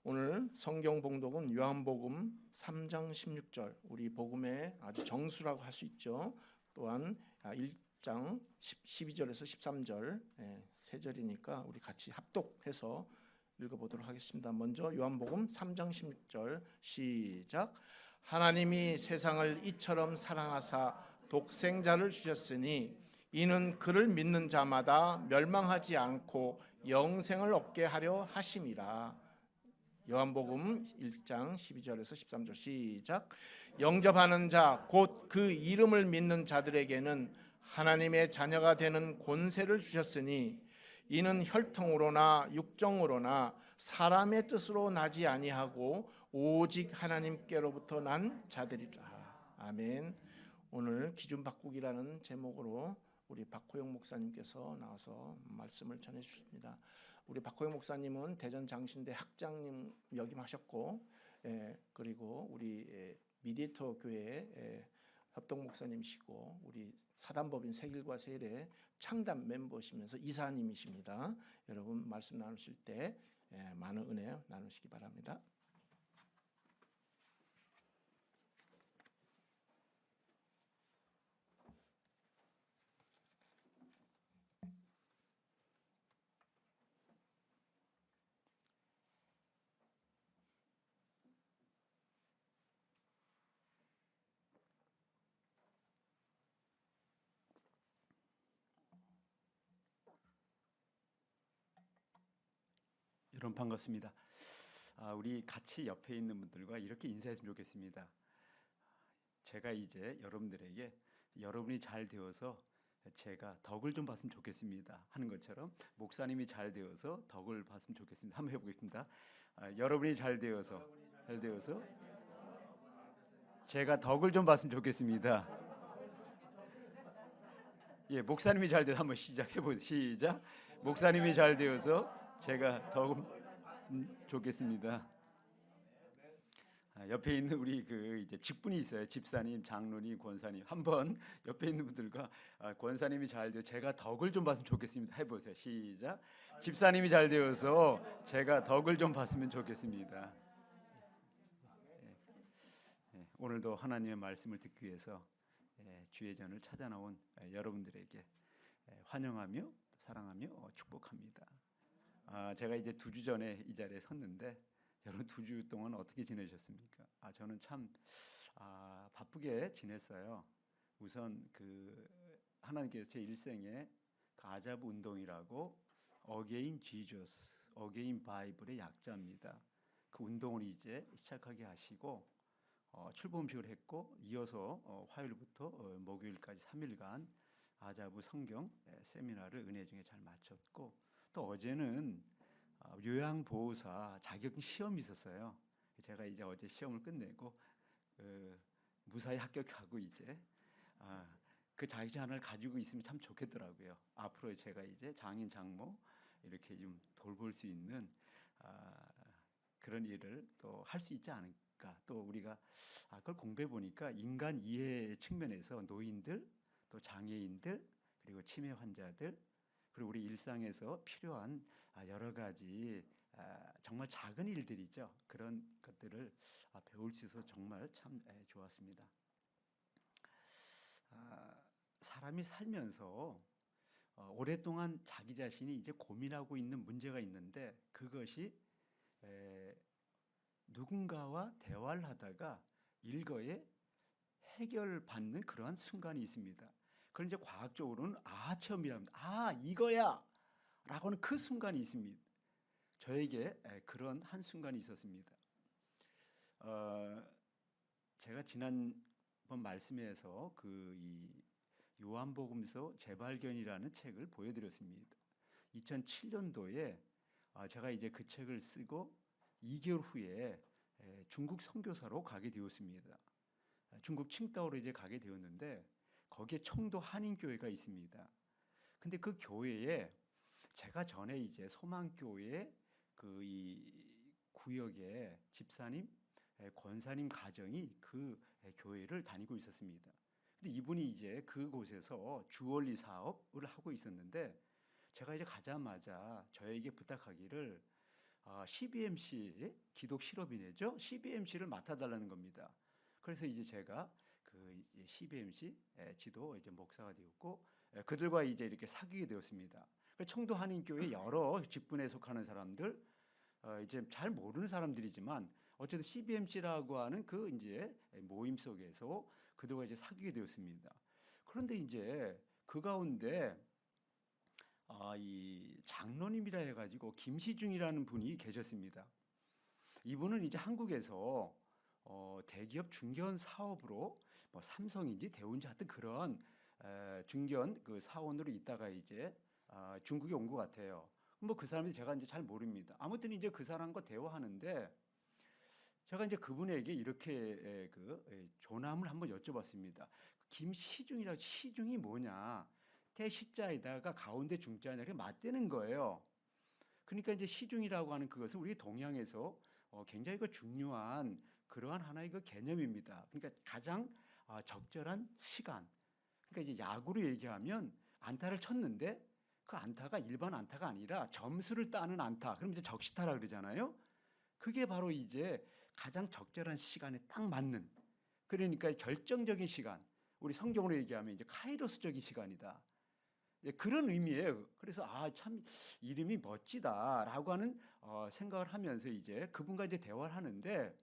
오늘 성경 봉독은 요한복음 3장 16절, 우리 복음의 아주 정수라고 할 수 있죠. 또한 1장 12절에서 13절, 세 절이니까 우리 같이 합독해서 읽어보도록 하겠습니다. 먼저 요한복음 3장 16절 시작. 하나님이 세상을 이처럼 사랑하사 독생자를 주셨으니 이는 그를 믿는 자마다 멸망하지 않고 영생을 얻게 하려 하심이라. 요한복음 1장 12절에서 13절 시작. 영접하는 자 곧 그 이름을 믿는 자들에게는 하나님의 자녀가 되는 권세를 주셨으니 이는 혈통으로나 육정으로나 사람의 뜻으로 나지 아니하고 오직 하나님께로부터 난 자들이라. 아멘. 오늘 기준 바꾸기라는 제목으로 우리 박호영 목사님께서 나와서 말씀을 전해 주십니다. 우리 박호영 목사님은 대전 장신대 학장님 역임하셨고, 그리고 우리 미디에이터 교회 협동 목사님이시고 우리 사단법인 세길과 세일의 창단 멤버시면서 이사님이십니다. 여러분 말씀 나누실 때 많은 은혜 나누시기 바랍니다. 여러분 반갑습니다. 우리 같이 옆에 있는 분들과 이렇게 인사했으면 좋겠습니다. 제가 이제 여러분들에게 여러분이 잘 되어서 제가 덕을 좀 봤으면 좋겠습니다 하는 것처럼 목사님이 잘 되어서 덕을 봤으면 좋겠습니다. 한번 해보겠습니다. 여러분이 잘 되어서 제가 덕을 좀 봤으면 좋겠습니다. 예, 목사님이 잘 되어서 한번 시작해보세요. 시작. 목사님이 잘 되어서 제가 덕을 좋겠습니다. 옆에 있는 우리 이제 직분이 있어요. 집사님, 장로님, 권사님. 한번 옆에 있는 분들과 권사님이 잘 되어 제가 덕을 좀 봤으면 좋겠습니다. 해보세요. 시작. 집사님이 잘 되어서 제가 덕을 좀 봤으면 좋겠습니다. 오늘도 하나님의 말씀을 듣기 위해서 주의 전을 찾아 나온 여러분들에게 환영하며 사랑하며 축복합니다. 제가 이제 2주 전에 이 자리에 섰는데 여러분 2주 동안 어떻게 지내셨습니까? 저는 참 바쁘게 지냈어요. 우선 하나님께서 제 일생에 아자부 운동이라고 어게인 지저스, 어게인 바이블의 약자입니다. 그 운동을 이제 시작하게 하시고 출범식을 했고 이어서 화요일부터 목요일까지 3일간 아자부 성경 세미나를 은혜 중에 잘 마쳤고 또 어제는 요양보호사 자격 시험이 있었어요. 제가 이제 어제 시험을 끝내고 무사히 합격하고 이제 그 자격증 하나를 가지고 있으면 참 좋겠더라고요. 앞으로 제가 이제 장인 장모 이렇게 좀 돌볼 수 있는 그런 일을 또 할 수 있지 않을까. 또 우리가 그걸 공부해 보니까 인간 이해 측면에서 노인들 또 장애인들 그리고 치매 환자들 그리고 우리 일상에서 필요한 여러 가지 정말 작은 일들이죠. 그런 것들을 배울 수 있어서 정말 참 좋았습니다. 사람이 살면서 오랫동안 자기 자신이 이제 고민하고 있는 문제가 있는데 그것이 누군가와 대화를 하다가 일거에 해결받는 그러한 순간이 있습니다. 그걸 이제 과학적으로는 체험이랍니다. 이거야! 라고 하는 그 순간이 있습니다. 저에게 그런 한 순간이 있었습니다. 제가 지난번 말씀에서 이 요한복음서 재발견이라는 책을 보여드렸습니다. 2007년도에 제가 이제 그 책을 쓰고 2개월 후에 중국 선교사로 가게 되었습니다. 중국 칭다오로 이제 가게 되었는데 거기에 청도 한인교회가 있습니다. 근데 그 교회에 제가 전에 이제 소망교회 이 구역에 집사님, 권사님 가정이 그 교회를 다니고 있었습니다. 근데 이분이 이제 그곳에서 주원리 사업을 하고 있었는데 제가 이제 가자마자 저에게 부탁하기를 CBMC 기독 실업인회죠. CBMC를 맡아달라는 겁니다. 그래서 이제 제가 그 CBMC 지도 이제 목사가 되었고 그들과 이제 이렇게 사귀게 되었습니다. 청도 한인교회 여러 직분에 속하는 사람들 이제 잘 모르는 사람들이지만 어쨌든 CBMC라고 하는 그 이제 모임 속에서 그들과 이제 사귀게 되었습니다. 그런데 이제 그 가운데 이 장로님이라 해가지고 김시중이라는 분이 계셨습니다. 이분은 이제 한국에서 대기업 중견 사업으로 뭐 삼성인지 대우인지 하여튼 그런 중견 그 사원으로 있다가 이제 중국에 온 것 같아요. 뭐 그 사람이 제가 이제 잘 모릅니다. 아무튼 이제 그 사람과 대화하는데 제가 이제 그분에게 이렇게 조남을 한번 여쭤봤습니다. 김시중이라고 시중이 뭐냐? 대시자에다가 가운데 중자냐 이렇게 맞대는 거예요. 그러니까 이제 시중이라고 하는 그것은 우리 동양에서 굉장히 중요한 그러한 하나의 그 개념입니다. 그러니까 가장 적절한 시간. 그러니까 이제 야구로 얘기하면 안타를 쳤는데 그 안타가 일반 안타가 아니라 점수를 따는 안타. 그럼 이제 적시타라 그러잖아요. 그게 바로 이제 가장 적절한 시간에 딱 맞는. 그러니까 결정적인 시간. 우리 성경으로 얘기하면 이제 카이로스적인 시간이다. 그런 의미예요. 그래서 참 이름이 멋지다라고 하는 생각을 하면서 이제 그분과 이제 대화를 하는데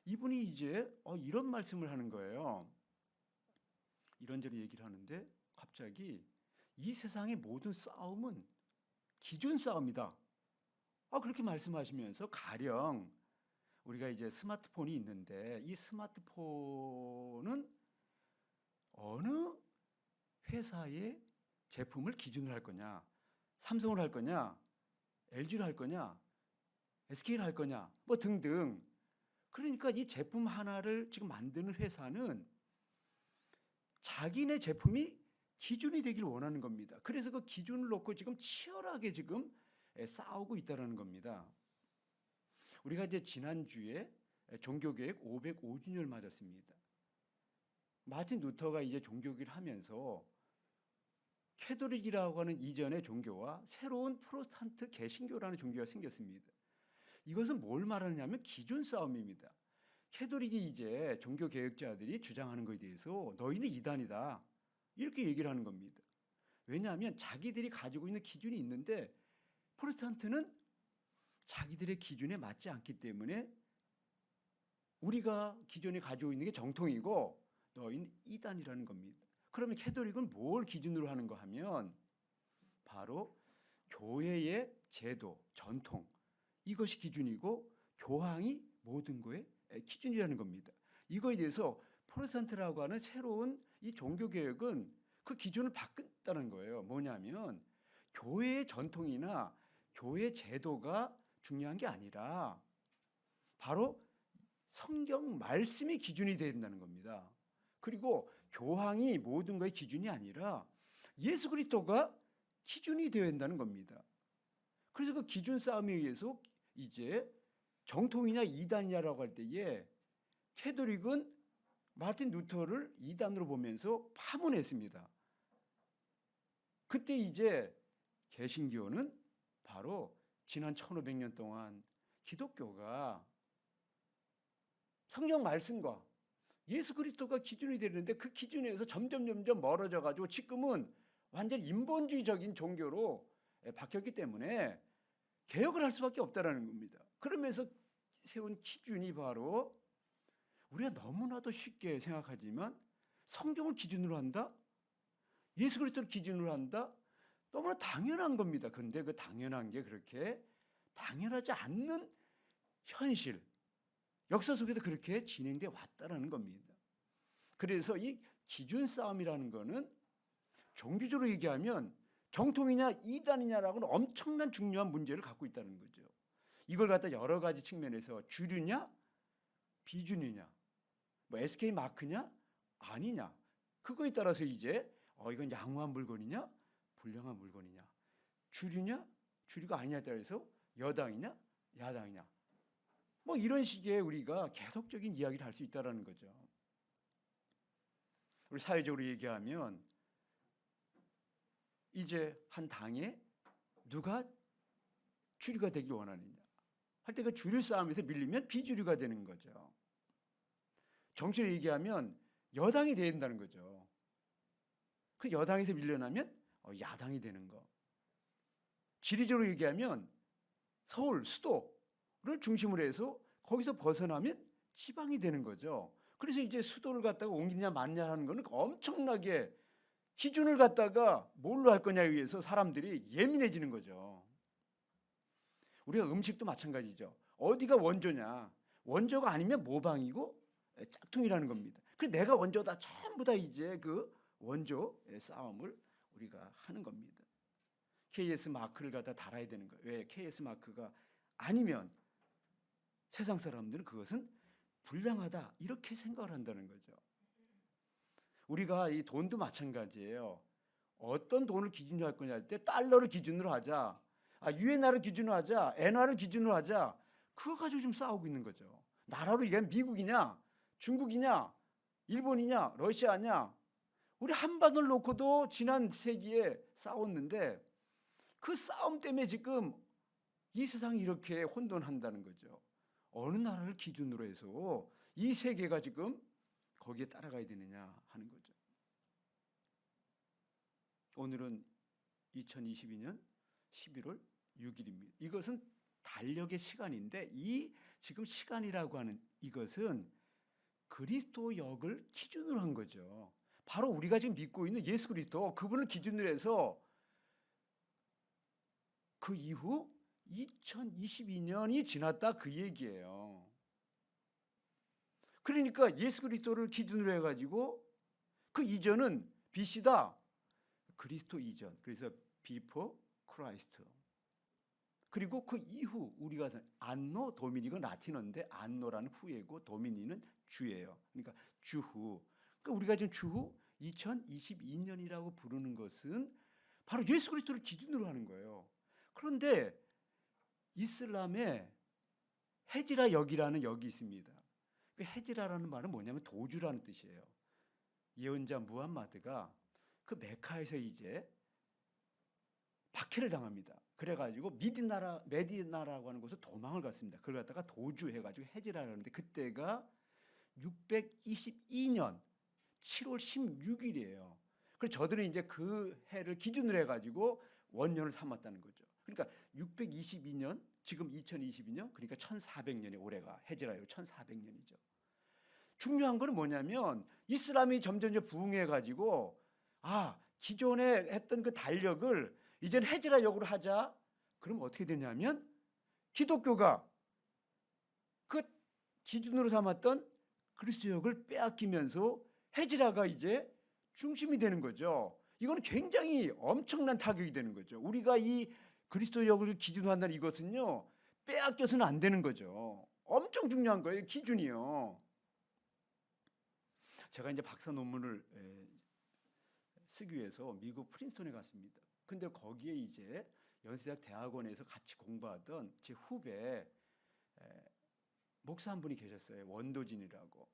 이분이 이제 이런 말씀을 하는 거예요. 이런저런 얘기를 하는데 갑자기 이 세상의 모든 싸움은 기준 싸움이다. 그렇게 말씀하시면서 가령 우리가 이제 스마트폰이 있는데 이 스마트폰은 어느 회사의 제품을 기준으로 할 거냐, 삼성을 할 거냐, LG를 할 거냐, SK를 할 거냐, 뭐 등등. 그러니까 이 제품 하나를 지금 만드는 회사는 자기네 제품이 기준이 되길 원하는 겁니다. 그래서 그 기준을 놓고 지금 치열하게 지금 싸우고 있다는 겁니다. 우리가 이제 지난주에 종교개혁 505주년을 맞았습니다. 마틴 루터가 이제 종교개혁을 하면서 캐톨릭이라고 하는 이전의 종교와 새로운 프로테스탄트 개신교라는 종교가 생겼습니다. 이것은 뭘 말하느냐면 기준 싸움입니다. 캐톨릭이 이제 종교 개혁자들이 주장하는 것에 대해서 너희는 이단이다. 이렇게 얘기를 하는 겁니다. 왜냐하면 자기들이 가지고 있는 기준이 있는데 프로테스탄트는 자기들의 기준에 맞지 않기 때문에 우리가 기존에 가지고 있는 게 정통이고 너희는 이단이라는 겁니다. 그러면 캐톨릭은 뭘 기준으로 하는가 하면 바로 교회의 제도, 전통 이것이 기준이고 교황이 모든 거에 기준이라는 겁니다. 이거에 대해서 프로테스탄트라고 하는 새로운 이 종교개혁은 그 기준을 바꾼다는 거예요. 뭐냐면 교회의 전통이나 교회 제도가 중요한 게 아니라 바로 성경 말씀이 기준이 된다는 겁니다. 그리고 교황이 모든 것의 기준이 아니라 예수 그리스도가 기준이 되어야 한다는 겁니다. 그래서 그 기준 싸움에 의해서 이제 정통이냐 이단이냐라고 할 때에 캐톨릭은 마틴 루터를 이단으로 보면서 파문했습니다. 그때 이제 개신교는 바로 지난 1500년 동안 기독교가 성경 말씀과 예수 그리스도가 기준이 되는데 그 기준에서 점점 멀어져 가지고 지금은 완전 인본주의적인 종교로 바뀌었기 때문에 개혁을 할 수밖에 없다라는 겁니다. 그러면서 세운 기준이 바로 우리가 너무나도 쉽게 생각하지만 성경을 기준으로 한다? 예수 그리스도를 기준으로 한다? 너무나 당연한 겁니다. 그런데 그 당연한 게 그렇게 당연하지 않는 현실, 역사 속에서 그렇게 진행돼 왔다라는 겁니다. 그래서 이 기준 싸움이라는 거는 종교적으로 얘기하면 정통이냐 이단이냐라고는 엄청난 중요한 문제를 갖고 있다는 거죠. 이걸 갖다 여러 가지 측면에서 주류냐 비주류냐 뭐 SK 마크냐 아니냐 그거에 따라서 이제 이건 양호한 물건이냐 불량한 물건이냐 주류냐 주류가 아니냐에 따라서 여당이냐 야당이냐 뭐 이런 식의 우리가 계속적인 이야기를 할 수 있다는 거죠. 우리 사회적으로 얘기하면 이제 한 당에 누가 주류가 되길 원하느냐 할 때 그 주류 싸움에서 밀리면 비주류가 되는 거죠. 정치를 얘기하면 여당이 돼야 된다는 거죠. 그 여당에서 밀려나면 야당이 되는 거. 지리적으로 얘기하면 서울, 수도를 중심으로 해서 거기서 벗어나면 지방이 되는 거죠. 그래서 이제 수도를 갖다가 옮기냐 마냐 하는 거는 엄청나게 기준을 갖다가 뭘로 할 거냐에 의해서 사람들이 예민해지는 거죠. 우리가 음식도 마찬가지죠. 어디가 원조냐. 원조가 아니면 모방이고 짝퉁이라는 겁니다. 그래서 내가 원조다. 전부 다 이제 그 원조의 싸움을 우리가 하는 겁니다. KS 마크를 갖다 달아야 되는 거예요. 왜? KS 마크가 아니면 세상 사람들은 그것은 불량하다 이렇게 생각을 한다는 거죠. 우리가 이 돈도 마찬가지예요. 어떤 돈을 기준으로 할 거냐 할 때 달러를 기준으로 하자. 유엔화를 기준으로 하자. 엔화를 기준으로 하자. 그거 가지고 지금 싸우고 있는 거죠. 나라로 얘기하면 미국이냐 중국이냐 일본이냐 러시아냐 우리 한반도를 놓고도 지난 세기에 싸웠는데 그 싸움 때문에 지금 이 세상이 이렇게 혼돈한다는 거죠. 어느 나라를 기준으로 해서 이 세계가 지금 거기에 따라가야 되느냐 하는 거죠. 오늘은 2022년 11월 6일입니다. 이것은 달력의 시간인데 이 지금 시간이라고 하는 이것은 그리스도 역을 기준으로 한 거죠. 바로 우리가 지금 믿고 있는 예수 그리스도 그분을 기준으로 해서 그 이후 2022년이 지났다 그 얘기예요. 그러니까 예수 그리스도를 기준으로 해가지고 그 이전은 BC다. 그리스도 이전. 그래서 before Christ. 그리고 그 이후 우리가 안노 도미니가 라틴어인데 안노라는 후예고 도미니는 주예요. 그러니까 주후. 그러니까 우리가 지금 주후 2022년이라고 부르는 것은 바로 예수 그리스도를 기준으로 하는 거예요. 그런데 이슬람에 헤지라 역이라는 역이 있습니다. 그 헤지라라는 말은 뭐냐면 도주라는 뜻이에요. 예언자 무함마드가 그 메카에서 이제 박해를 당합니다. 그래가지고 메디나라고 하는 곳에 도망을 갔습니다. 그걸 갖다가 도주해가지고 헤지라를 하는데 그때가 622년 7월 16일이에요. 그래서 저들은 이제 그 해를 기준으로 해가지고 원년을 삼았다는 거죠. 그러니까 622년, 지금 2022년, 그러니까 1400년이 올해가 헤지라요. 1400년이죠. 중요한 거는 뭐냐면 이슬람이 점점 부흥해가지고 기존에 했던 그 달력을 이젠 헤지라 역으로 하자. 그럼 어떻게 되냐면 기독교가 그 기준으로 삼았던 그리스도 역을 빼앗기면서 헤지라가 이제 중심이 되는 거죠. 이건 굉장히 엄청난 타격이 되는 거죠. 우리가 이 그리스도 역을 기준으로 한다는 이것은요 빼앗겨서는 안 되는 거죠. 엄청 중요한 거예요. 기준이요. 제가 이제 박사 논문을 쓰기 위해서 미국 프린스턴에 갔습니다. 근데 거기에 이제 연세대학 대학원에서 같이 공부하던 제 후배 목사 한 분이 계셨어요. 원도진이라고.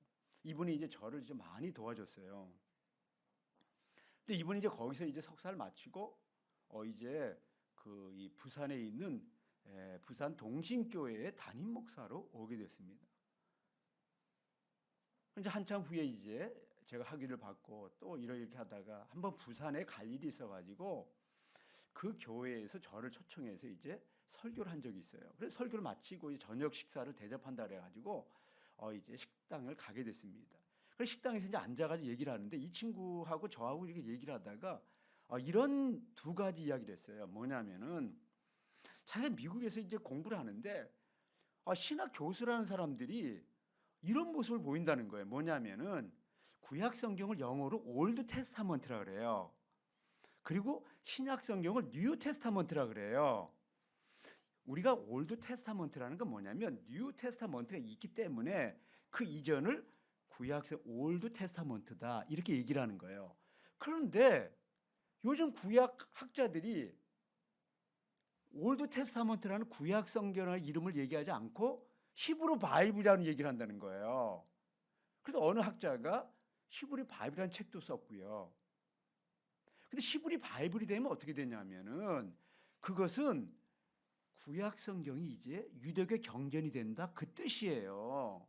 이분이 이제 저를 이제 많이 도와줬어요. 근데 이분이 이제 거기서 이제 석사를 마치고 이제 이 부산에 있는 부산 동신교회의 담임 목사로 오게 됐습니다. 이제 한참 후에 이제 제가 학위를 받고 또 이렇게 하다가 한번 부산에 갈 일이 있어가지고 그 교회에서 저를 초청해서 이제 설교를 한 적이 있어요. 그래서 설교를 마치고 저녁 식사를 대접한다 그래가지고 이제 식당을 가게 됐습니다. 그래서 식당에서 이제 앉아가지고 얘기를 하는데 이 친구하고 저하고 이렇게 얘기를 하다가 이런 두 가지 이야기를 했어요. 뭐냐면은 자기가 미국에서 이제 공부를 하는데 신학 교수라는 사람들이 이런 모습을 보인다는 거예요. 뭐냐면은 구약 성경을 영어로 올드 테스타먼트라 그래요. 그리고 신약 성경을 뉴 테스타먼트라 그래요. 우리가 올드 테스타먼트라는 건 뭐냐면 뉴 테스타먼트가 있기 때문에 그 이전을 구약성 올드 테스타먼트다 이렇게 얘기를 하는 거예요. 그런데 요즘 구약 학자들이 올드 테스타먼트라는 구약 성경의 이름을 얘기하지 않고 히브리 바이블이라는 얘기를 한다는 거예요. 그래서 어느 학자가 히브리 바이블이라는 책도 썼고요. 근데 히브리 바이블이 되면 어떻게 되냐면은 그것은 구약 성경이 이제 유대교 경전이 된다 그 뜻이에요.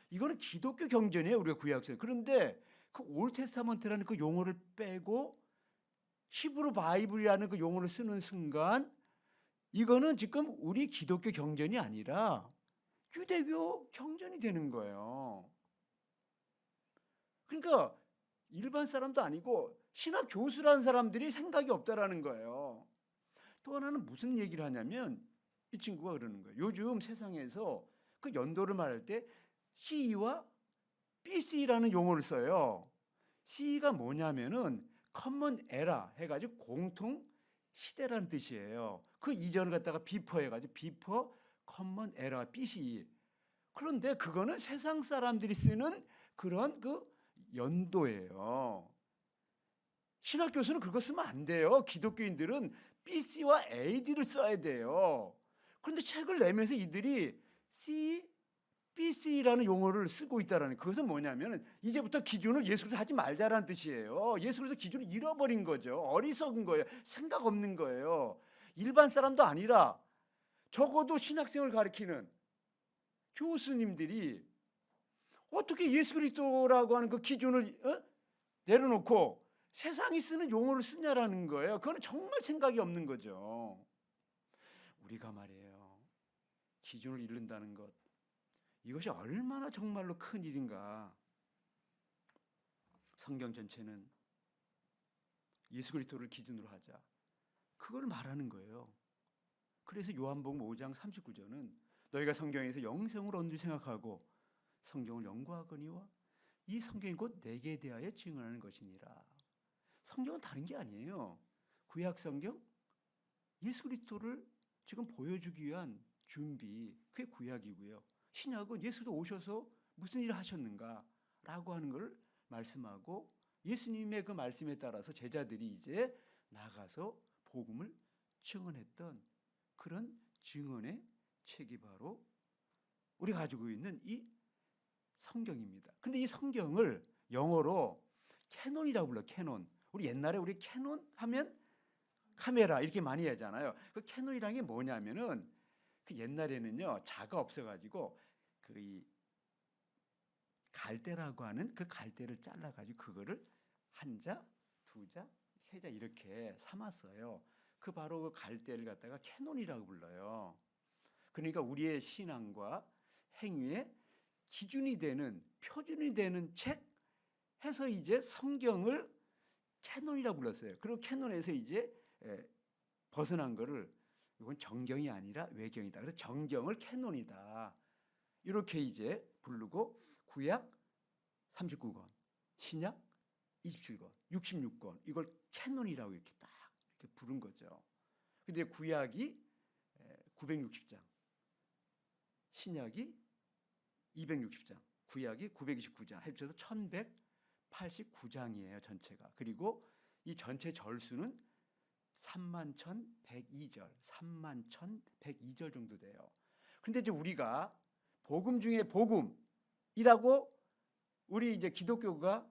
이거는 기독교 경전이에요, 우리가 구약 성경. 그런데 그 올테스타먼트라는 그 용어를 빼고 히브리 바이블이라는 그 용어를 쓰는 순간 이거는 지금 우리 기독교 경전이 아니라 유대교 경전이 되는 거예요. 그러니까 일반 사람도 아니고 신학 교수라는 사람들이 생각이 없다라는 거예요. 또 하나는 무슨 얘기를 하냐면 이 친구가 그러는 거예요. 요즘 세상에서 그 연도를 말할 때 CE와 BC라는 용어를 써요. CE가 뭐냐면은 커먼 에라 해가지고 공통 시대라는 뜻이에요. 그 이전을 갖다가 비퍼 해가지고 비퍼 커먼 에라 BCE. 그런데 그거는 세상 사람들이 쓰는 그런 그 연도예요. 신학 교수는 그거 쓰면 안 돼요. 기독교인들은 BC와 AD를 써야 돼요. 그런데 책을 내면서 이들이 C, BC라는 용어를 쓰고 있다라는 그것은 뭐냐면 이제부터 기준을 예수로 하지 말자라는 뜻이에요. 예수로서 기준을 잃어버린 거죠. 어리석은 거예요. 생각 없는 거예요. 일반 사람도 아니라 적어도 신학생을 가르치는 교수님들이 어떻게 예수 그리스도라고 하는 그 기준을 내려놓고 세상이 쓰는 용어를 쓰냐라는 거예요. 그건 정말 생각이 없는 거죠. 우리가 말이에요. 기준을 잃는다는 것. 이것이 얼마나 정말로 큰 일인가. 성경 전체는 예수 그리스도를 기준으로 하자. 그걸 말하는 거예요. 그래서 요한복음 5장 39절은 너희가 성경에서 영생을 얻는 줄 생각하고 성경을 연구하거니와 이 성경이 곧 내게 대하여 증언하는 것이니라. 성경은 다른 게 아니에요. 구약 성경 예수 그리스도를 지금 보여주기 위한 준비, 그게 구약이고요. 신약은 예수도 오셔서 무슨 일을 하셨는가라고 하는 걸 말씀하고 예수님의 그 말씀에 따라서 제자들이 이제 나가서 복음을 증언했던 그런 증언의 책이 바로 우리가 가지고 있는 이 성경입니다. 근데 이 성경을 영어로 캐논이라고 불러요. 캐논. 우리 옛날에 우리 캐논 하면 카메라 이렇게 많이 하잖아요. 그 캐논이라는 게 뭐냐면은 그 옛날에는요 자가 없어가지고 그 이 갈대라고 하는 그 갈대를 잘라가지고 그거를 한 자, 두 자, 세 자 이렇게 삼았어요. 그 바로 그 갈대를 갖다가 캐논이라고 불러요. 그러니까 우리의 신앙과 행위의 기준이 되는 표준이 되는 책 해서 이제 성경을 캐논이라고 불렀어요. 그리고 캐논에서 이제 벗어난 거를 이건 정경이 아니라 외경이다. 그래서 정경을 캐논이다. 이렇게 이제 부르고 구약 39권, 신약 27권, 66권 이걸 캐논이라고 이렇게 딱 이렇게 부른 거죠. 근데 구약이 960장, 신약이 260장, 구약이 929장 합쳐서 1189장이에요, 전체가. 그리고 이 전체 절수는 31,102절, 31,102절 정도 돼요. 근데 이제 우리가 복음 중에 복음이라고 우리 이제 기독교가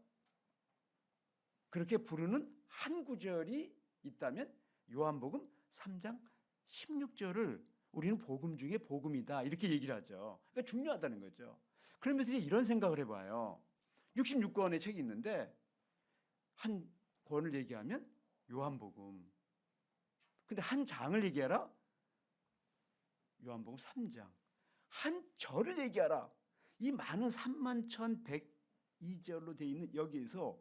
그렇게 부르는 한 구절이 있다면 요한복음 3장 16절을 우리는 복음 중에 복음이다 이렇게 얘기를 하죠. 그러니까 중요하다는 거죠. 그러면서 이제 이런 생각을 해봐요. 66권의 책이 있는데 한 권을 얘기하면 요한복음. 근데 한 장을 얘기하라? 요한복음 3장. 한 절을 얘기하라? 이 많은 31,102절로 되어 있는 여기에서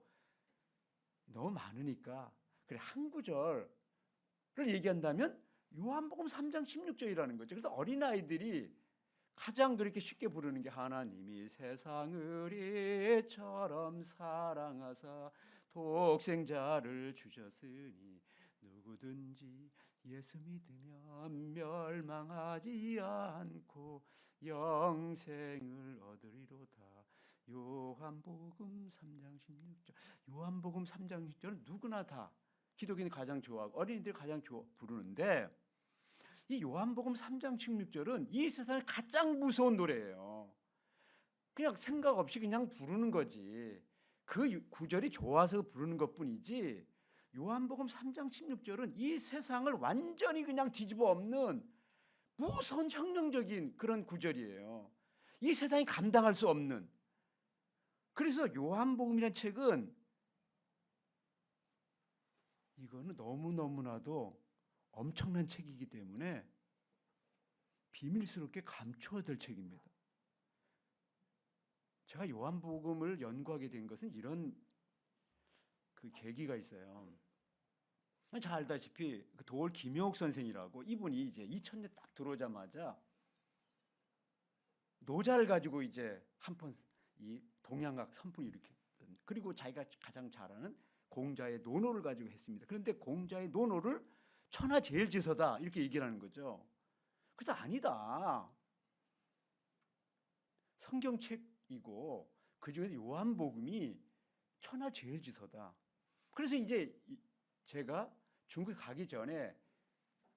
너무 많으니까 그래 한 구절을 얘기한다면 요한복음 3장 16절이라는 거죠. 그래서 어린아이들이 가장 그렇게 쉽게 부르는 게 하나님이 세상을 이처럼 사랑하사 독생자를 주셨으니 누구든지 예수 믿으면 멸망하지 않고 영생을 얻으리로다. 요한복음 3장 16절. 요한복음 3장 16절은 누구나 다 기독인이 가장 좋아하고 어린이들이 가장 부르는데 이 요한복음 3장 16절은 이 세상에 가장 무서운 노래예요. 그냥 생각 없이 그냥 부르는 거지. 그 구절이 좋아서 부르는 것뿐이지 요한복음 3장 16절은 이 세상을 완전히 그냥 뒤집어 엎는 무선혁명적인 그런 구절이에요. 이 세상이 감당할 수 없는. 그래서 요한복음이라는 책은 이거는 너무너무나도 엄청난 책이기 때문에 비밀스럽게 감춰야 될 책입니다. 제가 요한복음을 연구하게 된 것은 이런 그 계기가 있어요. 잘 알다시피 그 도올 김영옥 선생이라고, 이분이 이제 2000년 딱 들어오자마자 노자를 가지고 이제 한 편 이 동양학 선풍을 일으켰던, 그리고 자기가 가장 잘하는 공자의 논어를 가지고 했습니다. 그런데 공자의 논어를 천하제일지서다 이렇게 얘기를 하는 거죠. 그래서 아니다. 성경책이고 그중에서 요한복음이 천하제일지서다. 그래서 이제 제가 중국에 가기 전에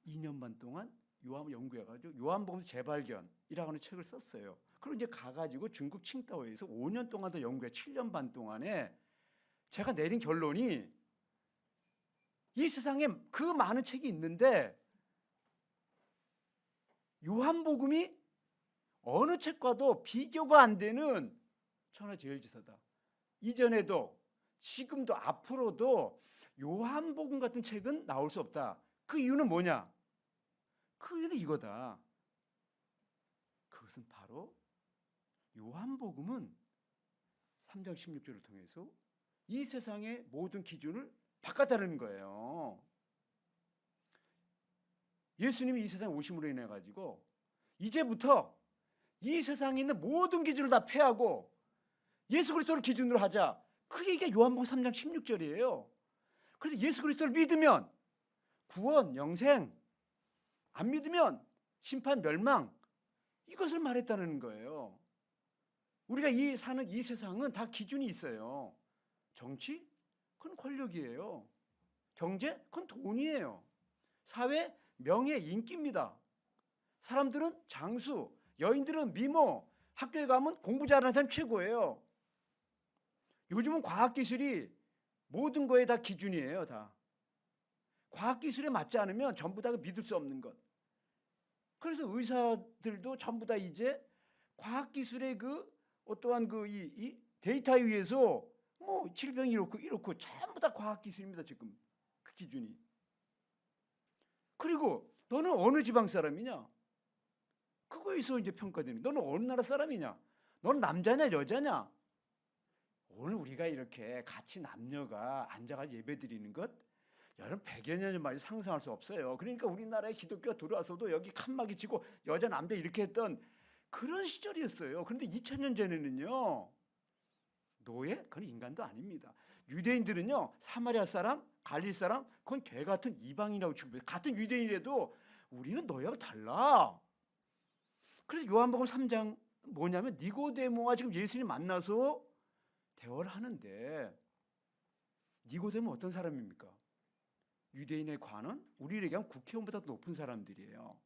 2년 반 동안 요한을 연구해가지고 요한복음 재발견이라고 하는 책을 썼어요. 그리고 이제 가가지고 중국 칭다오에서 5년 동안 더 연구해 7년 반 동안에 제가 내린 결론이, 이 세상에 그 많은 책이 있는데 요한복음이 어느 책과도 비교가 안 되는 천하제일지서다. 이전에도 지금도 앞으로도 요한복음 같은 책은 나올 수 없다. 그 이유는 뭐냐? 그 이유는 이거다. 그것은 바로 요한복음은 3장 16절을 통해서 이 세상의 모든 기준을 바꿨다는 거예요. 예수님이 이 세상에 오심으로 인해 가지고 이제부터 이 세상에 있는 모든 기준을 다 폐하고 예수 그리스도를 기준으로 하자. 그게 요한복음 3장 16절이에요. 그래서 예수 그리스도를 믿으면 구원, 영생, 안 믿으면 심판, 멸망, 이것을 말했다는 거예요. 우리가 사는 이 세상은 다 기준이 있어요. 정치? 그건 권력이에요. 경제? 그건 돈이에요. 사회? 명예, 인기입니다. 사람들은 장수, 여인들은 미모, 학교에 가면 공부 잘하는 사람 최고예요. 요즘은 과학기술이 모든 거에 다 기준이에요. 다. 과학기술에 맞지 않으면 전부 다 믿을 수 없는 것. 그래서 의사들도 전부 다 이제 과학기술의 그 어떠한 그 이 데이터에 의해서 뭐 질병이 이렇고 전부 다 과학기술입니다. 지금 그 기준이. 그리고 너는 어느 지방 사람이냐? 그거에서 이제 평가되는. 너는 어느 나라 사람이냐? 너는 남자냐 여자냐? 오늘 우리가 이렇게 같이 남녀가 앉아가지고 예배드리는 것, 여러분 100여 년 만에 상상할 수 없어요. 그러니까 우리나라에 기독교가 들어와서도 여기 칸막이 치고 여자 남자 이렇게 했던 그런 시절이었어요. 그런데 2000년 전에는요, 노예? 그건 인간도 아닙니다. 유대인들은요, 사마리아 사람, 갈릴 사람, 그건 개 같은 이방인이라고 취급해요. 같은 유대인이라도 우리는 너희하고 달라. 그래서 요한복음 3장 뭐냐면 니고데모와 지금 예수님 만나서 대화를 하는데, 니고데모 어떤 사람입니까? 유대인의 관원, 우리를 얘기하면 국회의원보다 높은 사람들이에요.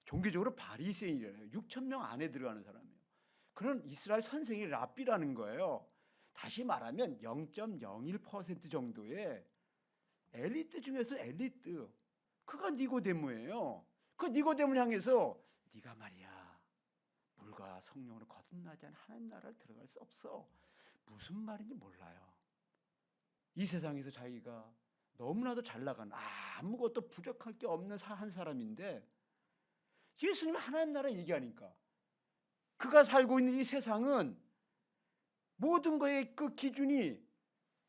종교적으로 바리새인이래요. 6,000명 안에 들어가는 사람이에요. 그런 이스라엘 선생이 랍비라는 거예요. 다시 말하면 0.01% 정도의 엘리트 중에서 엘리트. 그가 니고데모예요. 그 니고데모를 향해서 네가 말이야, 물과 성령으로 거듭나지 않은 하나님 나라를 들어갈 수 없어. 무슨 말인지 몰라요. 이 세상에서 자기가 너무나도 잘 나간, 아무것도 부족할 게 없는 한 사람인데 예수님 하나님 나라 얘기하니까 그가 살고 있는 이 세상은 모든 거의 그 기준이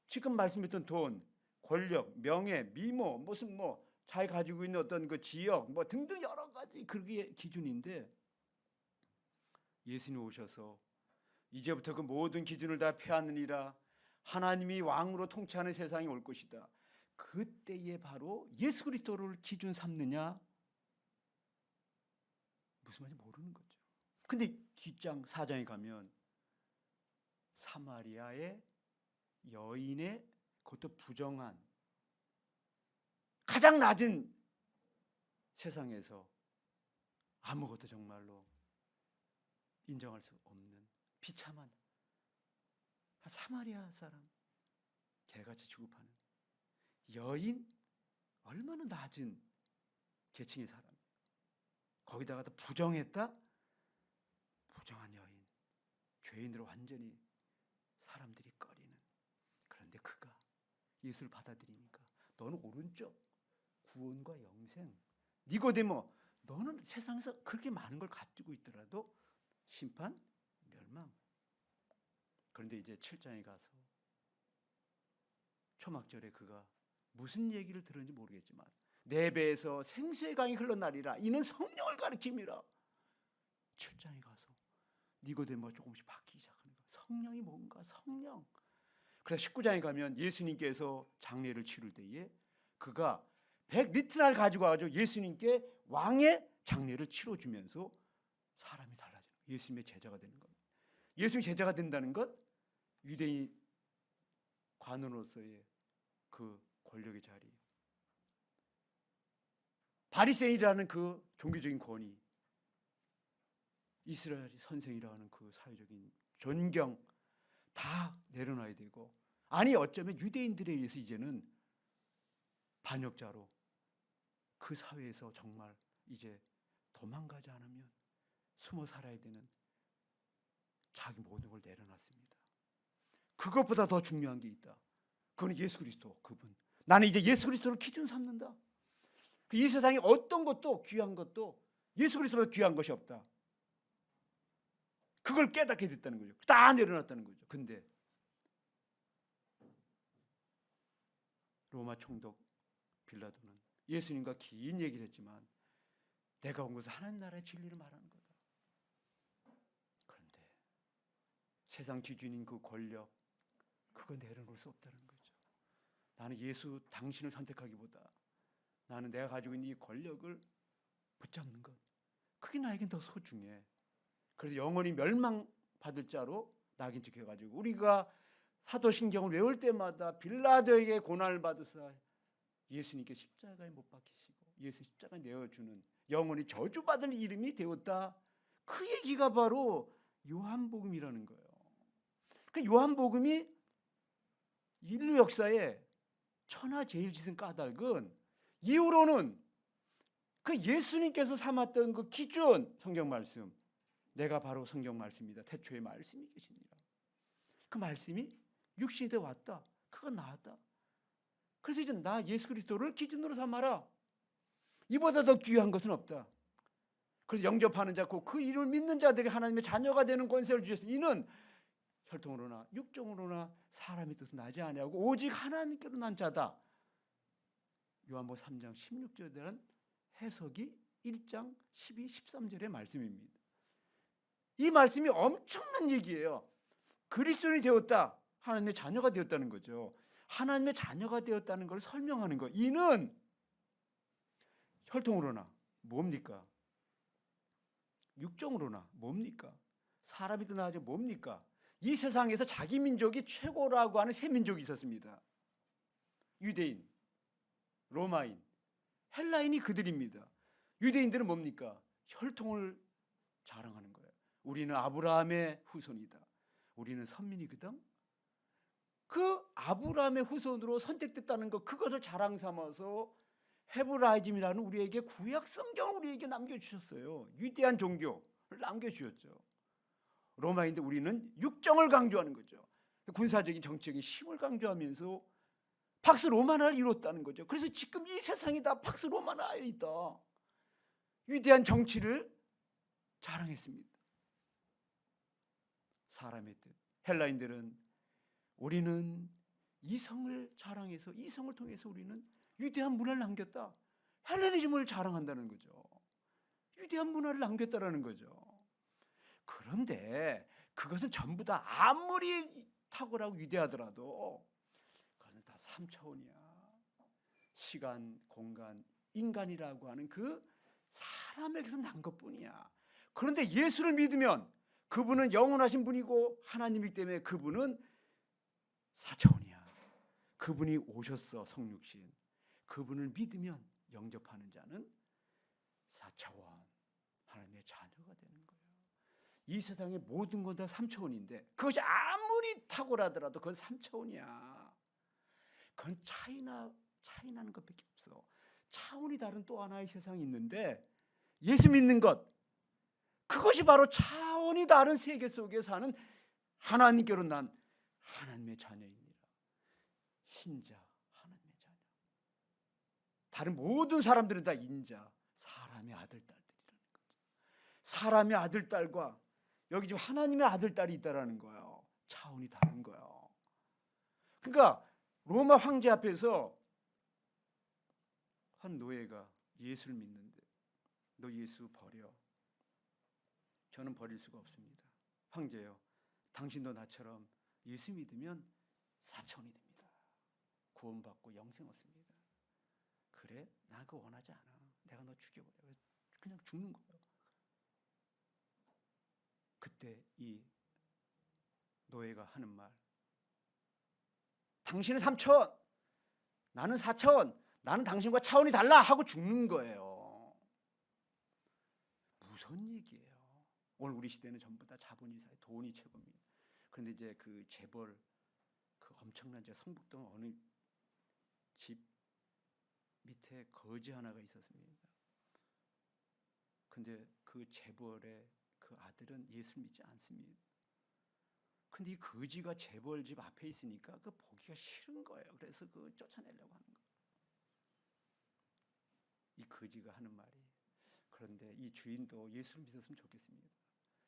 지금 말씀했던 돈, 권력, 명예, 미모, 무슨 뭐 잘 가지고 있는 어떤 그 지역 뭐 등등 여러 가지 그게 기준인데, 예수님 오셔서 이제부터 그 모든 기준을 다 폐하느니라, 하나님이 왕으로 통치하는 세상이 올 것이다. 그때에 바로 예수 그리스도를 기준 삼느냐, 무슨 말인지 모르는 거죠. 근데 뒷장 4장에 가면 사마리아의 여인의, 그것도 부정한, 가장 낮은 세상에서 아무것도 정말로 인정할 수 없는 비참한 한 사마리아 사람, 개같이 취급하는 여인, 얼마나 낮은 계층의 사람, 거기다가 또 부정했다? 부정한 여인, 죄인으로 완전히 사람들이 꺼리는. 그런데 그가 예수를 받아들이니까 너는 오른쪽 구원과 영생, 니고데모 너는 세상에서 그렇게 많은 걸 가지고 있더라도 심판, 멸망. 그런데 이제 7장에 가서 초막절에 그가 무슨 얘기를 들었는지 모르겠지만 내 배에서 생수의 강이 흘러나리라 이는 성령을 가리킴이라. 7장에 가서 니고데모가 조금씩 바뀌기 시작하는 거야. 성령이 뭔가, 성령. 그래서 19장에 가면 예수님께서 장례를 치를 때에 그가 100리터를 가지고 와가지고 예수님께 왕의 장례를 치러주면서 사람이 달라지는 거예요. 예수님의 제자가 되는 겁니다. 예수님의 제자가 된다는 것, 유대인 관원으로서의 그 권력의 자리, 바리새인이라는 그 종교적인 권위, 이스라엘 선생이라는 그 사회적인 존경 다 내려놔야 되고, 아니 어쩌면 유대인들에 의해서 이제는 반역자로 그 사회에서 정말 이제 도망가지 않으면 숨어 살아야 되는 자기 모든 걸 내려놨습니다. 그것보다 더 중요한 게 있다. 그건 예수 그리스도, 그분. 나는 이제 예수 그리스도를 기준 삼는다. 이 세상에 어떤 것도 귀한 것도 예수 그리스도보다 귀한 것이 없다. 그걸 깨닫게 됐다는 거죠. 다 내려놨다는 거죠. 근데 로마 총독 빌라도는 예수님과 긴 얘기를 했지만 내가 온 것은 하나님 나라의 진리를 말하는 거다. 그런데 세상 기준인 그 권력, 그거 내려놓을 수 없다는 거죠. 나는 예수 당신을 선택하기보다 나는 내가 가지고 있는 이 권력을 붙잡는 것, 그게 나에겐 더 소중해. 그래서 영원히 멸망받을 자로 낙인 찍혀가지고 우리가 사도신경을 외울 때마다 빌라도에게 고난을 받으사 예수님께 십자가에 못 박히시고 예수 십자가에 내어주는 영원히 저주받은 이름이 되었다. 그 얘기가 바로 요한복음이라는 거예요. 그 요한복음이 인류 역사에 천하제일지선 까닭은 이후로는 그 예수님께서 삼았던 그 기준 성경 말씀, 내가 바로 성경 말씀입니다. 태초에 말씀이 계시니라. 그 말씀이 육신이 되어 왔다. 그건 나왔다. 그래서 이제 나 예수 그리스도를 기준으로 삼아라. 이보다 더 귀한 것은 없다. 그래서 영접하는 자, 그 이름을 믿는 자들이 하나님의 자녀가 되는 권세를 주셨으니 이는 혈통으로나 육정으로나 사람의 뜻은 나지 아니하고 오직 하나님께로 난 자다. 요한복음 3장 16절에 대한 해석이 1장 12, 13절의 말씀입니다. 이 말씀이 엄청난 얘기예요. 그리스도인이 되었다. 하나님의 자녀가 되었다는 거죠. 하나님의 자녀가 되었다는 걸 설명하는 거. 이는 혈통으로나 뭡니까? 육정으로나 뭡니까? 사람이든 나아지 뭡니까? 이 세상에서 자기 민족이 최고라고 하는 세 민족이 있었습니다. 유대인, 로마인, 헬라인이 그들입니다. 유대인들은 뭡니까? 혈통을 자랑하는 거예요. 우리는 아브라함의 후손이다. 우리는 선민이거든. 그 아브라함의 후손으로 선택됐다는 것, 그것을 자랑 삼아서 헤브라이즘이라는 우리에게 구약 성경을 우리에게 남겨주셨어요. 위대한 종교를 남겨주셨죠. 로마인데 우리는 육정을 강조하는 거죠. 군사적인 정치적인 힘을 강조하면서 팍스 로마나를 이뤘다는 거죠. 그래서 지금 이 세상이 다 팍스 로마나에 있다. 위대한 정치를 자랑했습니다. 사람의 뜻. 헬라인들은 우리는 이성을 자랑해서 이성을 통해서 우리는 위대한 문화를 남겼다. 헬레니즘을 자랑한다는 거죠. 위대한 문화를 남겼다라는 거죠. 그런데 그것은 전부 다 아무리 탁월하고 위대하더라도 그것은 다 3차원이야. 시간, 공간, 인간이라고 하는 그 사람에게서 난 것뿐이야. 그런데 예수를 믿으면 그분은 영원하신 분이고 하나님이기 때문에 그분은 4차원이야. 그분이 오셨어, 성육신. 그분을 믿으면 영접하는 자는 4차원 하나님의 자녀가 되는 거예요. 이 세상의 모든 건 다 3차원인데 그것이 아무리 탁월하더라도 그건 3차원이야. 그건 차이나는 것밖에 없어. 차원이 다른 또 하나의 세상이 있는데 예수 믿는 것, 그것이 바로 차원이 다른 세계 속에 사는 하나님께로 난 하나님의 자녀입니다. 신자, 하나님의 자녀. 다른 모든 사람들은 다 인자, 사람의 아들, 딸들이라는 거죠. 사람의 아들, 딸과 여기 지금 하나님의 아들, 딸이 있다라는 거예요. 차원이 다른 거예요. 그러니까 로마 황제 앞에서 한 노예가 예수를 믿는데 너 예수 버려. 저는 버릴 수가 없습니다. 황제요, 당신도 나처럼 예수 믿으면 사천이 됩니다. 구원받고 영생 얻습니다. 그래? 나 그거 원하지 않아. 내가 너 죽여버려. 그냥 죽는 거예요. 그때 이 노예가 하는 말, 당신은 3천, 나는 4천, 나는 당신과 차원이 달라 하고 죽는 거예요. 무슨 얘기예요? 오늘 우리 시대는 전부 다 자본주의 사회, 돈이 최고입니다. 그런데 이제 그 재벌, 그 엄청난 제 성북동 어느 집 밑에 거지 하나가 있었습니다. 근데 그 재벌의 그 아들은 예수 믿지 않습니다. 근데 이 거지가 재벌 집 앞에 있으니까 그 보기가 싫은 거예요. 그래서 그 쫓아내려고 하는 거예요. 이 거지가 하는 말이, 그런데 이 주인도 예수를 믿었으면 좋겠습니다.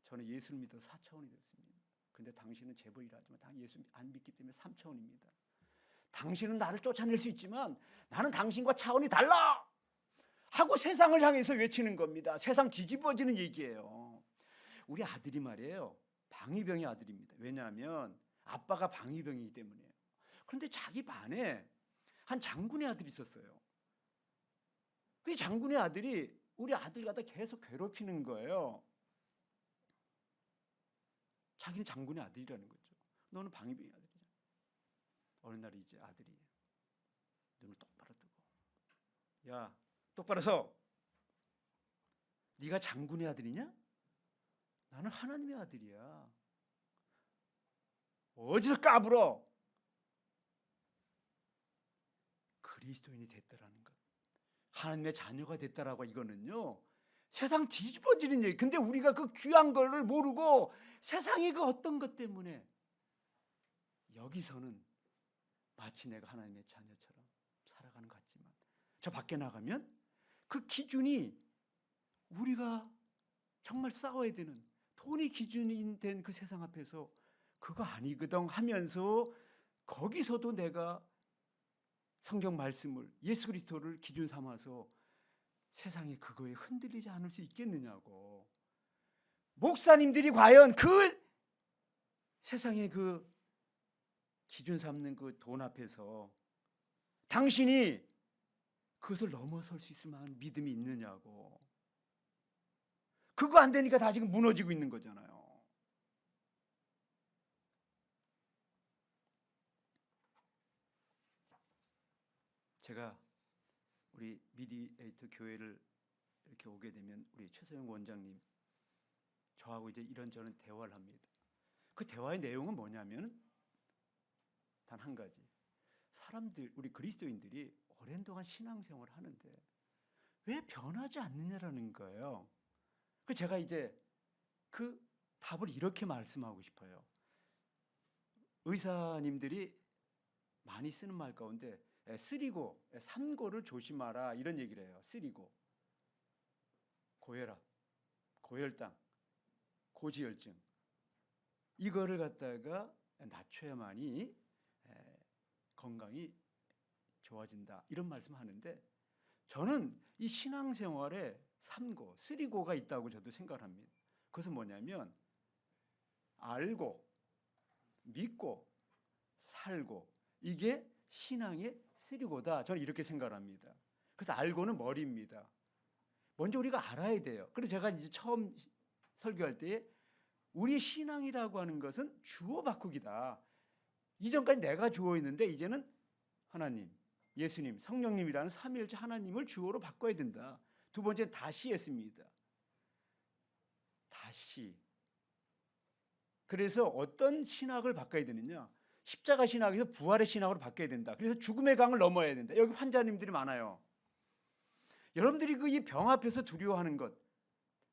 저는 예수를 믿어서 4차원이 됐습니다. 근데 당신은 재벌이라 하지만 예수 안 믿기 때문에 3차원입니다. 당신은 나를 쫓아낼 수 있지만 나는 당신과 차원이 달라 하고 세상을 향해서 외치는 겁니다. 세상 뒤집어지는 얘기예요. 우리 아들이 말이에요, 방위병의 아들입니다. 왜냐하면 아빠가 방위병이기 때문에요. 그런데 자기 반에 한 장군의 아들이 있었어요. 그 장군의 아들이 우리 아들 갖다 계속 괴롭히는 거예요. 자기는 장군의 아들이라는 거죠. 너는 방위병의 아들이잖아. 어느 날 이제 아들이 눈을 똑바로 뜨고, 야, 똑바로 서. 네가 장군의 아들이냐? 나는 하나님의 아들이야. 어디서 까불어? 그리스도인이 됐다라는 것, 하나님의 자녀가 됐다라고, 이거는요 세상 뒤집어지는 얘기. 근데 우리가 그 귀한 거를 모르고 세상의 그 어떤 것 때문에 여기서는 마치 내가 하나님의 자녀처럼 살아가는 것 같지만 저 밖에 나가면 그 기준이 우리가 정말 싸워야 되는 돈이 기준이 된 그 세상 앞에서 그거 아니거든 하면서 거기서도 내가 성경 말씀을, 예수 그리스도를 기준 삼아서 세상에 그거에 흔들리지 않을 수 있겠느냐고. 목사님들이 과연 그 세상에 그 기준 삼는 그 돈 앞에서 당신이 그것을 넘어설 수 있을 만한 믿음이 있느냐고. 그거 안 되니까 다 지금 무너지고 있는 거잖아요. 제가 우리 미디에이터 교회를 이렇게 오게 되면 우리 최서영 원장님 저하고 이제 이런저런 대화를 합니다. 그 대화의 내용은 뭐냐면 단 한 가지. 사람들, 우리 그리스도인들이 오랜 동안 신앙생활을 하는데 왜 변하지 않느냐라는 거예요. 그 제가 이제 그 답을 이렇게 말씀하고 싶어요. 의사님들이 많이 쓰는 말 가운데 쓰리고, 삼고를 조심하라 이런 얘기를 해요. 쓰리고, 고혈압, 고혈당, 고지혈증, 이거를 갖다가 낮춰야만이 건강이 좋아진다 이런 말씀하는데, 저는 이 신앙생활에 3고, 3고가 있다고 저도 생각을 합니다. 그것은 뭐냐면 알고, 믿고, 살고, 이게 신앙의 3고다. 저는 이렇게 생각을 합니다. 그래서 알고는 머리입니다. 먼저 우리가 알아야 돼요. 그래서 제가 이제 처음 설교할 때 우리 신앙이라고 하는 것은 주어 바꾸기다. 이전까지 내가 주어였는데 이제는 하나님, 예수님, 성령님이라는 삼위일체 하나님을 주어로 바꿔야 된다. 두 번째 다시 했습니다. 다시. 그래서 어떤 신학을 바꿔야 되느냐? 십자가 신학에서 부활의 신학으로 바뀌어야 된다. 그래서 죽음의 강을 넘어야 된다. 여기 환자님들이 많아요. 여러분들이 그 이 병 앞에서 두려워하는 것,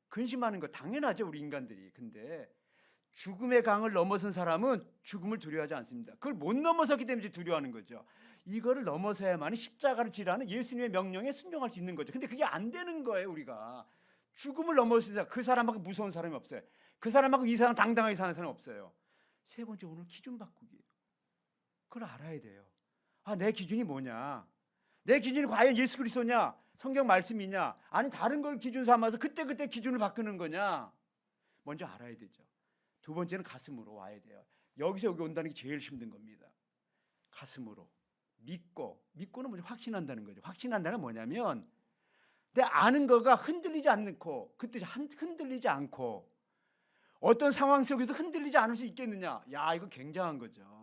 근심하는 것 당연하죠, 우리 인간들이. 근데 죽음의 강을 넘어선 사람은 죽음을 두려워하지 않습니다. 그걸 못 넘어섰기 때문에 두려워하는 거죠. 이거를 넘어서야만 십자가를 지라는 예수님의 명령에 순종할 수 있는 거죠. 근데 그게 안 되는 거예요. 우리가 죽음을 넘어서자 그 사람하고 무서운 사람이 없어요. 그 사람하고 이 사람 당당하게 사는 사람이 없어요. 세 번째, 오늘 기준 바꾸기예요. 그걸 알아야 돼요. 내 기준이 뭐냐? 내 기준이 과연 예수 그리스도냐? 성경 말씀이냐? 아니 다른 걸 기준 삼아서 그때 기준을 바꾸는 거냐? 먼저 알아야 되죠. 두 번째는 가슴으로 와야 돼요. 여기서 여기 온다는 게 제일 힘든 겁니다. 가슴으로 믿고는 뭐냐? 확신한다는 거죠. 확신한다는 뭐냐면 내 아는 거가 흔들리지 않고 그때 흔들리지 않고 어떤 상황 속에서 흔들리지 않을 수 있겠느냐? 야, 이거 굉장한 거죠.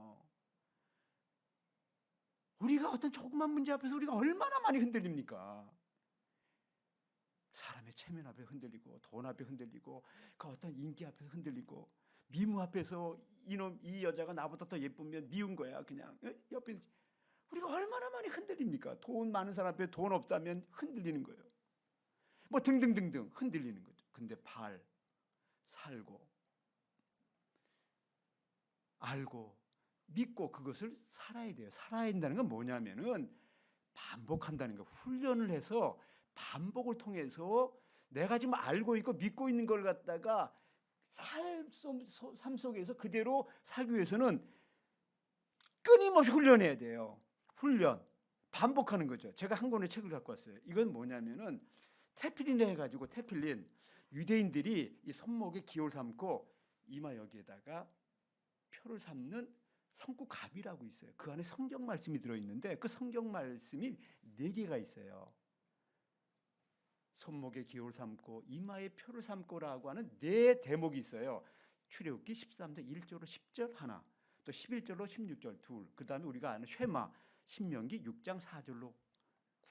우리가 어떤 조그만 문제 앞에서 우리가 얼마나 많이 흔들립니까? 사람의 체면 앞에 흔들리고 돈 앞에 흔들리고 그 어떤 인기 앞에서 흔들리고 미모 앞에서 이 여자가 나보다 더 예쁘면 미운 거야. 그냥 옆에 우리가 얼마나 많이 흔들립니까? 돈 많은 사람 앞에 돈 없다면 흔들리는 거예요. 뭐 등등등등 흔들리는 거죠. 근데 살고 알고 믿고 그것을 살아야 돼요. 살아야 된다는 건 뭐냐면은 반복한다는 거. 훈련을 해서 반복을 통해서 내가 지금 알고 있고 믿고 있는 걸 갖다가 삶 속에서 그대로 살기 위해서는 끊임없이 훈련해야 돼요. 훈련, 반복하는 거죠. 제가 한 권의 책을 갖고 왔어요. 이건 뭐냐면은 테필린 해가지고 테필린 유대인들이 이 손목에 기호를 삼고 이마 여기에다가 표를 삼는 성구갑이라고 있어요. 그 안에 성경 말씀이 들어있는데 그 성경 말씀이 4개가 있어요. 손목에 기호를 삼고 이마에 표를 삼고라고 하는 4대목이 있어요. 출애굽기 13장 1절로 10절 하나, 또 11절로 16절 둘, 그 다음에 우리가 아는 쉐마 신명기 6장 4절로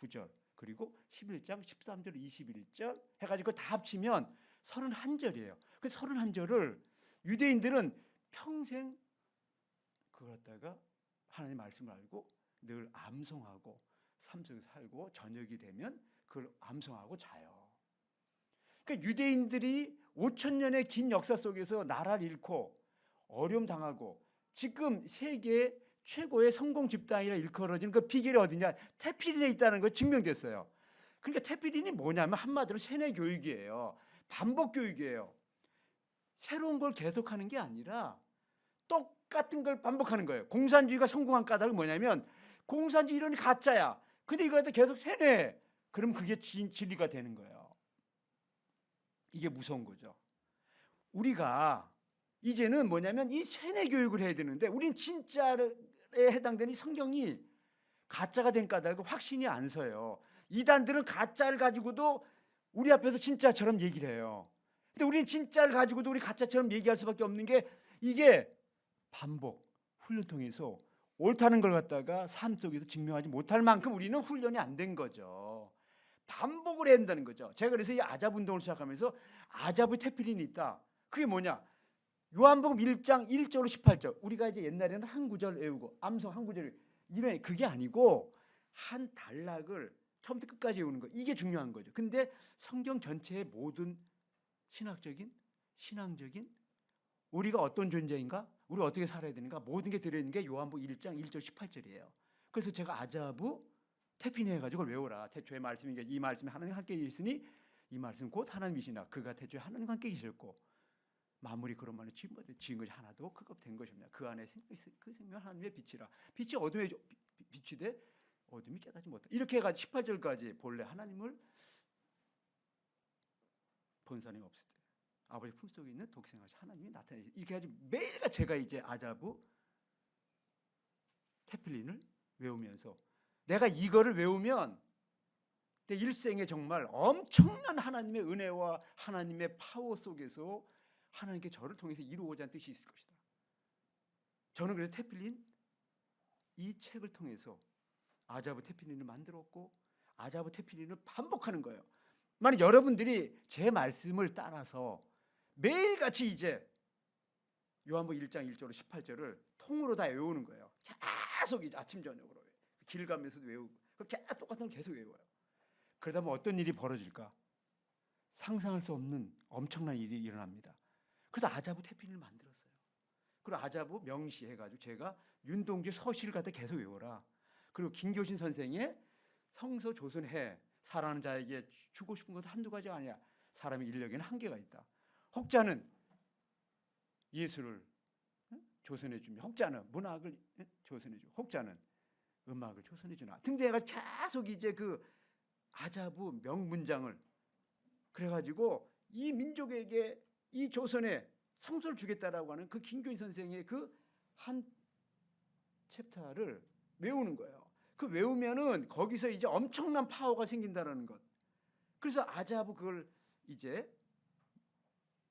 9절, 그리고 11장 13절 21절 해가지고 다 합치면 31절이에요. 그 31절을 유대인들은 평생 그걸 갖다가 하나님의 말씀을 알고 늘 암송하고 삶 속에 살고 저녁이 되면 그걸 암송하고 자요. 그러니까 유대인들이 5,000년의 긴 역사 속에서 나라를 잃고 어려움 당하고 지금 세계 최고의 성공 집단이라 일컬어지는 그 비결이 어디냐? 테필린에 있다는 거 증명됐어요. 그러니까 테필린이 뭐냐면 한마디로 세뇌 교육이에요. 반복 교육이에요. 새로운 걸 계속하는 게 아니라 똑같은 걸 반복하는 거예요. 공산주의가 성공한 까닭은 뭐냐면 공산주의 이론이 가짜야. 근데 이거 계속 세뇌해. 그럼 그게 진리가 되는 거예요. 이게 무서운 거죠. 우리가 이제는 뭐냐면 이 세뇌 교육을 해야 되는데 우린 진짜에 해당되는 이 성경이 가짜가 된 까닭은 확신이 안 서요. 이단들은 가짜를 가지고도 우리 앞에서 진짜처럼 얘기를 해요. 근데 우리는 진짜를 가지고도 우리 가짜처럼 얘기할 수밖에 없는 게 이게 반복, 훈련 통해서 옳다는 걸 갖다가 삶 속에서 증명하지 못할 만큼 우리는 훈련이 안 된 거죠. 반복을 해야 된다는 거죠. 제가 그래서 이 아잡 운동을 시작하면서 아잡의 테필린이 있다. 그게 뭐냐? 요한복음 1장 1절로 18절. 우리가 이제 옛날에는 한 구절 외우고 암송 한 구절 이런 그게 아니고 한 단락을 처음부터 끝까지 외우는 거. 이게 중요한 거죠. 근데 성경 전체의 모든 신학적인, 신앙적인 우리가 어떤 존재인가? 우리가 어떻게 살아야 되는가? 모든 게 들어있는 게 요한복음 1장 1절 18절이에요. 그래서 제가 아자부 태피니 해가지고 외우라. 태초에 말씀이 이 말씀이 하나님 함께 있으니 이 말씀 곧 하나님이시나 그가 태초에 하나님 함께 계셨고 마무리 그런 말을 지은 것이 하나도 그것 된 것입니다. 그 안에 그 생명 하나님의 빛이라. 빛이 어둠에 빛이 돼 어둠이 깨닫지 못하. 이렇게 해가지고 18절까지 본래 하나님을 본 사람이 없을 때 아버지 품속에 있는 독생하신 하나님이 나타내시. 이렇게 해가지고 매일같이 제가 이제 아자부 테필린을 외우면서 내가 이거를 외우면 내 일생에 정말 엄청난 하나님의 은혜와 하나님의 파워 속에서 하나님께 저를 통해서 이루고자 하는 뜻이 있을 것이다. 저는 그래서 테필린 이 책을 통해서 아자부 테필린을 만들었고 아자부 테필린을 반복하는 거예요. 만약 여러분들이 제 말씀을 따라서 매일같이 이제 요한복음 1장 1절로 18절을 통으로 다 외우는 거예요. 계속 이제 아침 저녁으로 길 가면서도 외우고 계속 똑같은 걸 계속 외워요. 그러다 보면 어떤 일이 벌어질까? 상상할 수 없는 엄청난 일이 일어납니다. 그래서 아자부 태필을 만들었어요. 그리고 아자부 명시해가지고 제가 윤동주 서시를 갖다 계속 외워라. 그리고 김교신 선생의 성서 조선해 사랑하는 자에게 주고 싶은 것도 한두 가지가 아니야. 사람의 인력에는 한계가 있다. 혹자는 예술을 조선해 주며, 혹자는 문학을 조선해 주고, 혹자는 음악을 조선해 주나 등등해가 계속 이제 그 아자부 명문장을 그래가지고 이 민족에게 이 조선에 성소를 주겠다라고 하는 그 김교인 선생의 그 한 챕터를 외우는 거예요. 그 외우면은 거기서 이제 엄청난 파워가 생긴다라는 것. 그래서 아자부 그걸 이제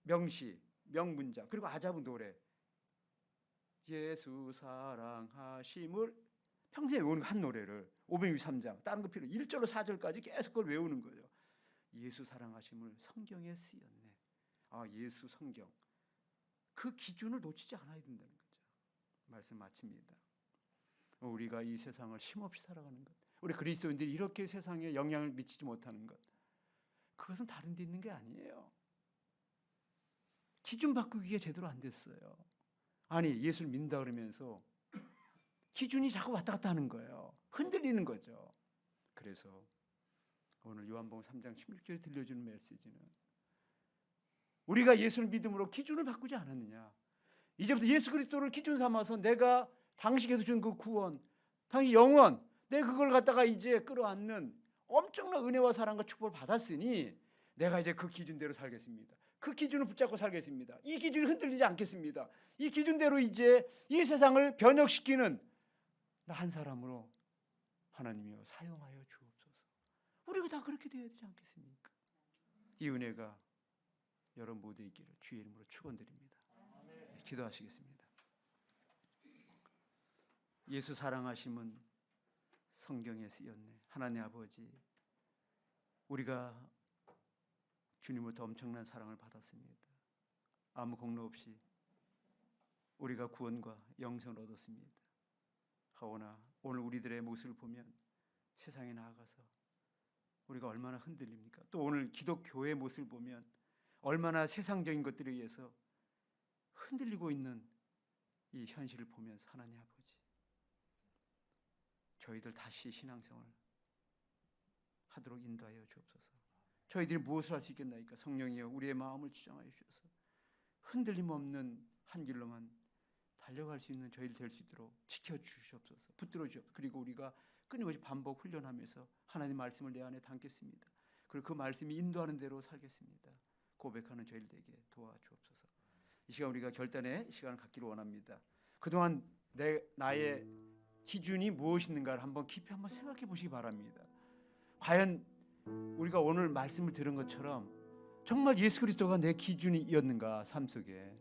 명시, 명문장, 그리고 아자부 노래, 예수 사랑하심을 평생 외우는 한 노래를 563장 다른 거 필요 1절로 4절까지 계속 그걸 외우는 거예요. 예수 사랑하심을 성경에 쓰였네. 아, 예수 성경. 그 기준을 놓치지 않아야 된다는 거죠. 말씀 마칩니다. 우리가 이 세상을 힘없이 살아가는 것, 우리 그리스도인들이 이렇게 세상에 영향을 미치지 못하는 것, 그것은 다른 데 있는 게 아니에요. 기준 바꾸기가 제대로 안 됐어요. 아니, 예수를 믿는다 그러면서 기준이 자꾸 왔다 갔다 하는 거예요. 흔들리는 거죠. 그래서 오늘 요한복음 3장 16절에 들려주는 메시지는 우리가 예수를 믿음으로 기준을 바꾸지 않았느냐. 이제부터 예수 그리스도를 기준 삼아서 내가 당신께서 준 그 구원, 당신 영원, 내가 그걸 갖다가 이제 끌어안는 엄청난 은혜와 사랑과 축복을 받았으니 내가 이제 그 기준대로 살겠습니다. 그 기준을 붙잡고 살겠습니다. 이 기준이 흔들리지 않겠습니다. 이 기준대로 이제 이 세상을 변혁시키는 나 한 사람으로 하나님이여 사용하여 주옵소서. 우리가 다 그렇게 되어야 되지 않겠습니까? 이 은혜가 여러분 모두에 있기를 주의 이름으로 축원드립니다. 네, 기도하시겠습니다. 예수 사랑하심은 성경에 쓰였네. 하나님 아버지, 우리가 주님으로부터 엄청난 사랑을 받았습니다. 아무 공로 없이 우리가 구원과 영생을 얻었습니다. 하오나 오늘 우리들의 모습을 보면 세상에 나아가서 우리가 얼마나 흔들립니까? 또 오늘 기독교의 모습을 보면 얼마나 세상적인 것들에 의해서 흔들리고 있는 이 현실을 보면서 하나님 아버지, 저희들 다시 신앙생활 하도록 인도하여 주옵소서. 저희들이 무엇을 할 수 있겠나이까? 성령이여 우리의 마음을 지정하여 주셔서 흔들림 없는 한 길로만 달려갈 수 있는 저희들 될 수 있도록 지켜주시옵소서. 붙들어 주옵소서. 그리고 우리가 끊임없이 반복 훈련하면서 하나님 말씀을 내 안에 담겠습니다. 그리고 그 말씀이 인도하는 대로 살겠습니다. 고백하는 저희들에게 도와주옵소서. 이 시간 우리가 결단의 시간을 갖기를 원합니다. 그동안 나의 기준이 무엇인가를 한번 깊이 한번 생각해 보시기 바랍니다. 과연 우리가 오늘 말씀을 들은 것처럼 정말 예수 그리스도가 내 기준이었는가? 삶 속에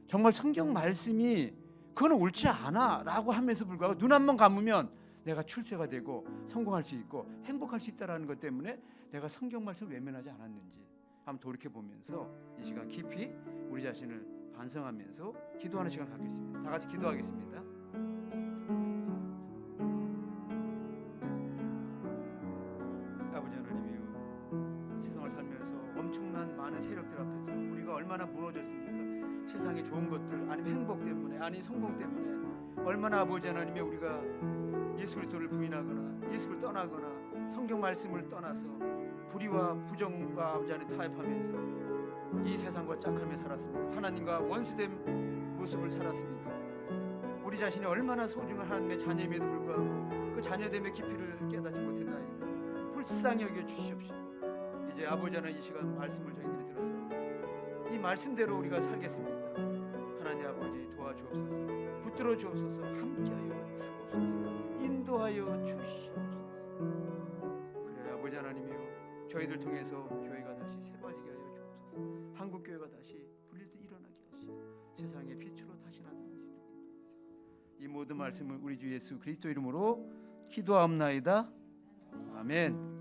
정말 성경 말씀이 그건 옳지 않아 라고 하면서 불구하고 눈 한번 감으면 내가 출세가 되고 성공할 수 있고 행복할 수 있다는 것 때문에 내가 성경 말씀을 외면하지 않았는지 한번 돌이켜보면서 이 시간 깊이 우리 자신을 반성하면서 기도하는 시간을 갖겠습니다. 다 같이 기도하겠습니다. 아버지 하나님이여, 세상을 살면서 엄청난 많은 세력들 앞에서 우리가 얼마나 무너졌습니까? 세상의 좋은 것들, 아니면 행복 때문에, 아니 성공 때문에 얼마나 아버지 하나님의 우리가 예수 그리스도를 부인하거나 예수를 떠나거나 성경 말씀을 떠나서 불의와 부정과 아버지 안에 타협하면서 이 세상과 짝하며 살았습니까? 하나님과 원수된 모습을 살았습니까? 우리 자신이 얼마나 소중한 하나님의 자녀임에도 불구하고 그 자녀됨의 깊이를 깨닫지 못했나이다. 불쌍히 여겨 주시옵시고 이제 아버지 하나님 이 시간 말씀을 저희들이 들었습니다. 이 말씀대로 우리가 살겠습니다. 하나님 아버지 도와주옵소서. 붙들어 주옵소서. 함께하여 주옵소서. 인도하여 주시옵소서. 그래 아버지 하나님이여, 저희들 통해서 교회가 다시 새로워지게 하여 주옵소서. 한국 교회가 다시 불릴듯 일어나게 하시고 세상의 빛으로 다시 나타날 수 있도록 이 모든 말씀을 우리 주 예수 그리스도 이름으로 기도하옵나이다. 아멘.